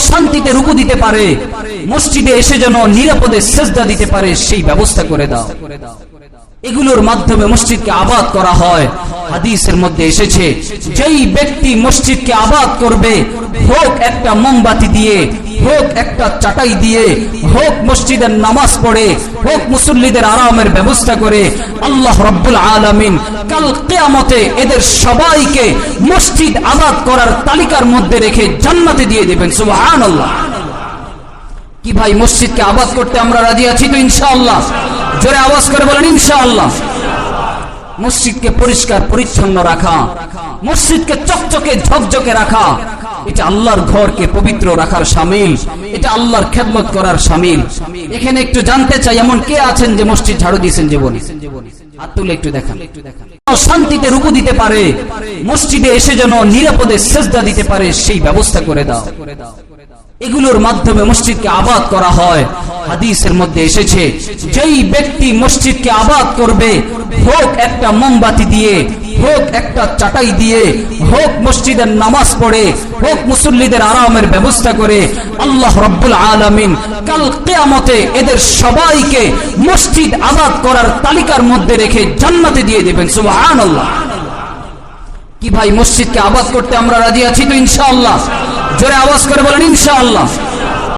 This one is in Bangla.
শান্তিতে রুকু দিতে পারে, মসজিদে এসে যেন নিরাপদে সিজদা দিতে পারে সেই ব্যবস্থা করে দাও। এগুলোর মাধ্যমে মসজিদকে আবাদ করা হয়। হাদিসের মধ্যে এসেছে, যেই ব্যক্তি মসজিদকে আবাদ করবে, হোক একটা মোমবাতি দিয়ে, হোক একটা চাটাই দিয়ে, হোক মসজিদের নামাজ পড়ে, হোক মুসল্লিদের আরামের ব্যবস্থা করে, আল্লাহ রাব্বুল আলামিন কাল কিয়ামতে এদের সবাইকে মসজিদ আবাদ করার তালিকার মধ্যে রেখে জান্নাতে দিয়ে দিবেন। সুবহানাল্লাহ। কি ভাই, মসজিদকে আবাদ করতে আমরা রাজি আছি তো ইনশাআল্লাহ? জোরে আওয়াজ করে বলেন ইনশাআল্লাহ। মসজিদকে পরিষ্কার পরিচ্ছন্ন রাখা, মসজিদকে চকচকে ঝকঝকে রাখা, এটা আল্লাহর ঘরকে পবিত্র রাখার শামিল, এটা আল্লাহর খেদমত করার শামিল। এখানে একটু জানতে চাই, এমন কে আছেন যে মসজিদ ঝাড়ু দিয়েছেন জীবনে? হাত তুলে একটু দেখান। শান্তিতে রুকু দিতে পারে, মসজিদে এসে যেন নিরাপদে সিজদা দিতে পারে সেই ব্যবস্থা করে দাও। এগুলোর মাধ্যমে মসজিদকে আবাদ করা হয়। হাদিসের মধ্যে এসেছে, যেই ব্যক্তি মসজিদকে আবাদ করবে, হোক একটা মোমবাতি দিয়ে, হোক একটা চাটাই দিয়ে, হোক মসজিদের নামাজ পড়ে, হোক মুসল্লিদের আরামের ব্যবস্থা করে, আল্লাহ রাব্বুল আলামিন কাল কিয়ামতে এদের সবাইকে মসজিদ আবাদ করার তালিকার মধ্যে রেখে জান্নাতে দিয়ে দিবেন। সুবহানাল্লাহ। কি ভাই, মসজিদকে আবাদ করতে আমরা রাজি আছি তো ইনশাআল্লাহ? জোরে আওয়াজ করে বলেন ইনশাআল্লাহ।